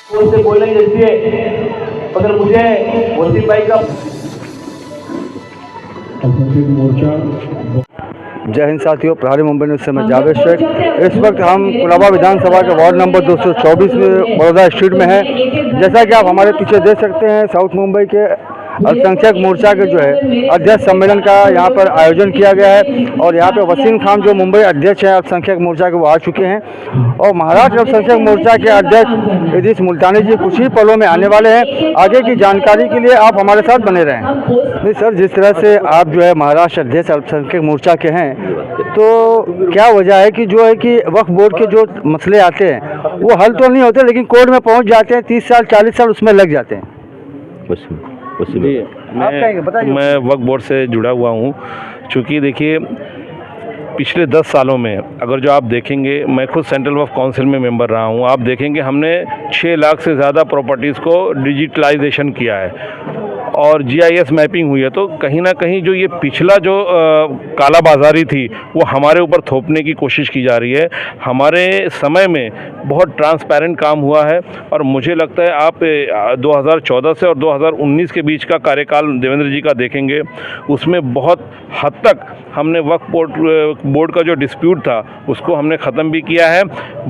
उससे बोलने जैसी है, मगर मुझे वसीम भाई का जय हिंद साथियों, प्रहारी मुंबई न्यूज़ से मैं जावेद शेख। इस वक्त हम कुलाबा विधानसभा के वार्ड नंबर 224 में बड़ौदा स्ट्रीट में है। जैसा कि आप हमारे पीछे देख सकते हैं, साउथ मुंबई के अल्पसंख्यक मोर्चा के जो है अध्यक्ष सम्मेलन का यहाँ पर आयोजन किया गया है। और यहाँ पे वसीम खान जो मुंबई अध्यक्ष हैं अल्पसंख्यक मोर्चा के, वो आ चुके हैं। और महाराष्ट्र अल्पसंख्यक मोर्चा के अध्यक्ष इदरीस मुल्तानी जी कुछ ही पलों में आने वाले हैं। आगे की जानकारी के लिए आप हमारे साथ बने रहें। नहीं सर, जिस तरह से आप जो है महाराष्ट्र अध्यक्ष अल्पसंख्यक मोर्चा के हैं, तो क्या वजह है कि जो है कि वक्फ बोर्ड के जो मसले आते हैं वो हल तो नहीं होते, लेकिन कोर्ट में पहुंच जाते हैं, 30 साल 40 साल उसमें लग जाते हैं? मैं वक्फ बोर्ड से जुड़ा हुआ हूँ। चूँकि देखिए, पिछले 10 सालों में अगर जो आप देखेंगे, मैं खुद सेंट्रल वक्फ काउंसिल में मेंबर रहा हूँ, आप देखेंगे हमने 6 लाख से ज़्यादा प्रॉपर्टीज़ को डिजिटलाइजेशन किया है और GIS मैपिंग हुई है। तो कहीं ना कहीं जो ये पिछला जो काला बाजारी थी वो हमारे ऊपर थोपने की कोशिश की जा रही है। हमारे समय में बहुत ट्रांसपेरेंट काम हुआ है और मुझे लगता है आप 2014 से और 2019 के बीच का कार्यकाल देवेंद्र जी का देखेंगे, उसमें बहुत हद तक हमने वक्फ बोर्ड का जो डिस्प्यूट था उसको हमने ख़त्म भी किया है।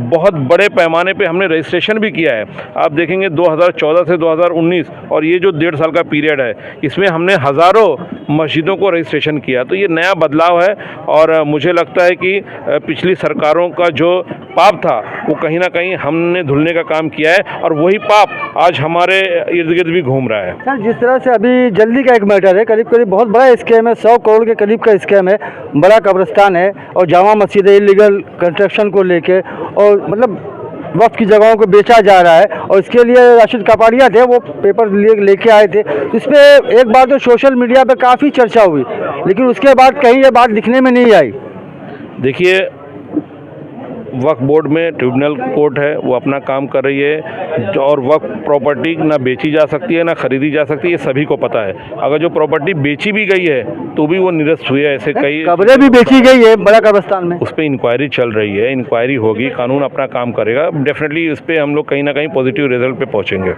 बहुत बड़े पैमाने पे हमने रजिस्ट्रेशन भी किया है। आप देखेंगे 2014 से 2019 और ये जो 1.5 साल का पीरियड है, इसमें हमने हज़ारों मस्जिदों को रजिस्ट्रेशन किया। तो ये नया बदलाव है और मुझे लगता है कि पिछली सरकारों का जो पाप था वो कहीं ना कहीं हमने धुलने का काम किया है और वही पाप आज हमारे इर्द गिर्द भी घूम रहा है। सर, जिस तरह से अभी जल्दी का एक मैटर है, करीब करीब बहुत बड़ा स्कैम है, 100 करोड़ के करीब का स्कैम है, बड़ा कब्रिस्तान है और जामा मस्जिद है, इलीगल कंस्ट्रक्शन को लेके, और मतलब वक्त की जगहों को बेचा जा रहा है। और इसके लिए राशिद कपाड़िया थे, वो पेपर लेके आए थे। इस पर एक बार तो सोशल मीडिया पे काफ़ी चर्चा हुई, लेकिन उसके बाद कहीं ये बात दिखने में नहीं आई। देखिए, वक्फ बोर्ड में ट्रिब्यूनल कोर्ट है, वो अपना काम कर रही है और वक्फ प्रॉपर्टी ना बेची जा सकती है ना खरीदी जा सकती है, ये सभी को पता है। अगर जो प्रॉपर्टी बेची भी गई है तो भी वो निरस्त हुई है। ऐसे कई कब्रें भी बेची गई है बड़ा कब्रिस्तान में, उस पर इंक्वायरी चल रही है, इंक्वायरी होगी, कानून अपना काम करेगा। डेफिनेटली इस पर हम लोग कहीं ना कहीं पॉजिटिव रिजल्ट पे पहुँचेंगे।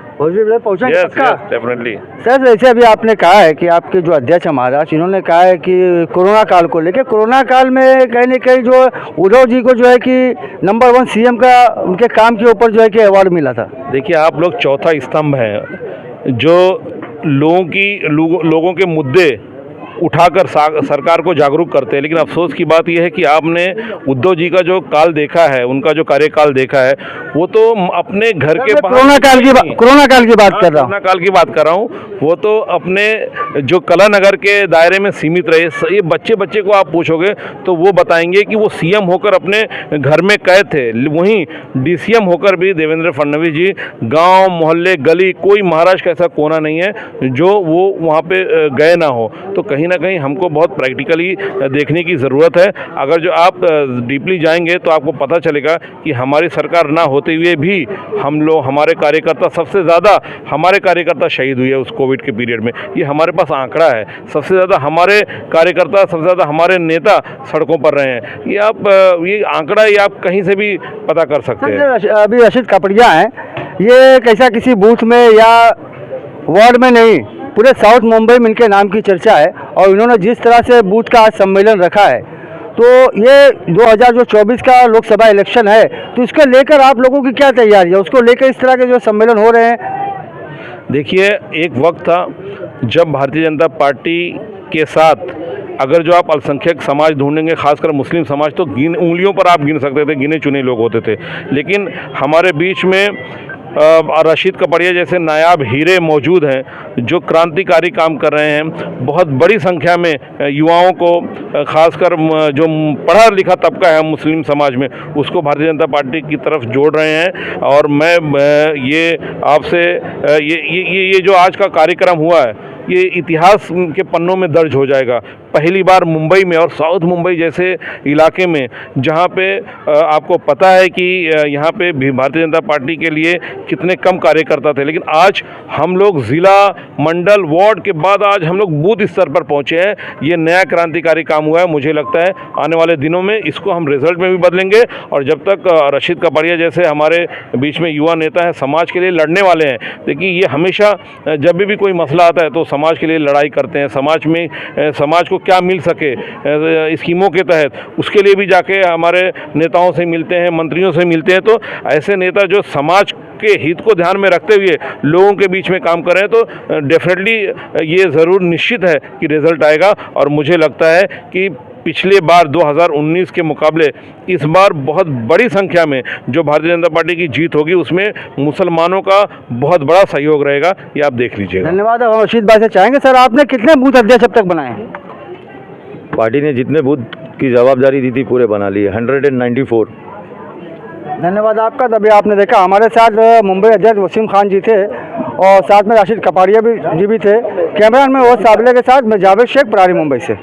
डेफिनेटली। सर, जैसे अभी आपने कहा है कि आपके जो अध्यक्ष है महाराष्ट्र, इन्होंने कहा है कि कोरोना काल को लेकर, कोरोना काल में कहीं ना कहीं जो उद्धव जी को जो है कि नंबर 1 CM का उनके काम के ऊपर जो है कि अवार्ड मिला था। देखिए, आप लोग चौथा स्तंभ हैं जो लोगों के मुद्दे उठाकर सरकार को जागरूक करते हैं। लेकिन अफसोस की बात यह है कि आपने उद्धव जी का जो काल देखा है, उनका जो कार्यकाल देखा है, वो तो अपने घर के कोरोना काल की बात कर रहा हूँ। वो तो अपने जो कला नगर के दायरे में सीमित रहे। ये बच्चे को आप पूछोगे तो वो बताएंगे कि वो CM होकर अपने घर में कैद थे। वहीं DCM होकर भी देवेंद्र फडणवीस जी गांव मोहल्ले गली, कोई महाराष्ट्र का ऐसा कोना नहीं है जो वो वहाँ पे गए ना हो। तो कहीं ना कहीं हमको बहुत प्रैक्टिकली देखने की ज़रूरत है। अगर जो आप डीपली जाएंगे तो आपको पता चलेगा कि हमारी सरकार ना होते हुए भी हमारे कार्यकर्ता, सबसे ज़्यादा हमारे कार्यकर्ता शहीद हुए उस कोविड के पीरियड में। ये हमारे पास आंकड़ा है। सबसे ज़्यादा हमारे कार्यकर्ता, सबसे ज़्यादा हमारे नेता सड़कों पर रहे हैं। ये आंकड़ा ये आप कहीं से भी पता कर सकते हैं। अभी राशिद कपाड़िया हैं, ये कैसा किसी बूथ में या वार्ड में नहीं, पूरे साउथ मुंबई में इनके नाम की चर्चा है। और इन्होंने जिस तरह से बूथ का आज सम्मेलन रखा है, तो ये 2024 का लोकसभा इलेक्शन है, तो इसको लेकर आप लोगों की क्या तैयारी है, उसको लेकर इस तरह के जो सम्मेलन हो रहे हैं? देखिए, एक वक्त था जब भारतीय जनता पार्टी के साथ अगर जो आप अल्पसंख्यक समाज ढूंढेंगे, खासकर मुस्लिम समाज, तो उंगलियों पर आप गिन सकते थे, गिने चुने लोग होते थे। लेकिन हमारे बीच में राशिद कपाड़िया जैसे नायाब हीरे मौजूद हैं जो क्रांतिकारी काम कर रहे हैं। बहुत बड़ी संख्या में युवाओं को, खासकर जो पढ़ा लिखा तबका है मुस्लिम समाज में, उसको भारतीय जनता पार्टी की तरफ जोड़ रहे हैं। और मैं ये आपसे ये जो आज का कार्यक्रम हुआ है, ये इतिहास के पन्नों में दर्ज हो जाएगा। पहली बार मुंबई में और साउथ मुंबई जैसे इलाके में, जहाँ पे आपको पता है कि यहाँ पे भी भारतीय जनता पार्टी के लिए कितने कम कार्यकर्ता थे, लेकिन आज हम लोग ज़िला, मंडल, वार्ड के बाद आज हम लोग बूथ स्तर पर पहुँचे हैं। ये नया क्रांतिकारी काम हुआ है। मुझे लगता है आने वाले दिनों में इसको हम रिजल्ट में भी बदलेंगे, और जब तक रशीद कपाड़िया जैसे हमारे बीच में युवा नेता हैं, समाज के लिए लड़ने वाले हैं। देखिए, ये हमेशा जब भी कोई मसला आता है तो समाज के लिए लड़ाई करते हैं। समाज में समाज को क्या मिल सके स्कीमों के तहत, उसके लिए भी जाके हमारे नेताओं से मिलते हैं, मंत्रियों से मिलते हैं। तो ऐसे नेता जो समाज के हित को ध्यान में रखते हुए लोगों के बीच में काम कर रहे हैं, तो डेफिनेटली ये ज़रूर निश्चित है कि रिजल्ट आएगा। और मुझे लगता है कि पिछले बार 2019 के मुकाबले इस बार बहुत बड़ी संख्या में जो भारतीय जनता पार्टी की जीत होगी, उसमें मुसलमानों का बहुत बड़ा सहयोग रहेगा। ये आप देख लीजिएगा। धन्यवाद। अब रशीद भाई से चाहेंगे, सर आपने कितने बूथ अध्यक्ष अब तक बनाए हैं? पार्टी ने जितने बूथ की जवाबदारी दी थी पूरे बना लिए, 194। धन्यवाद आपका। तभी आपने देखा हमारे साथ मुंबई अध्यक्ष वसीम खान जी थे और साथ में राशिद कपाड़िया जी भी थे। कैमरामैन में वो साबिले के साथ मैं जावेद शेख, प्रहारी मुंबई से।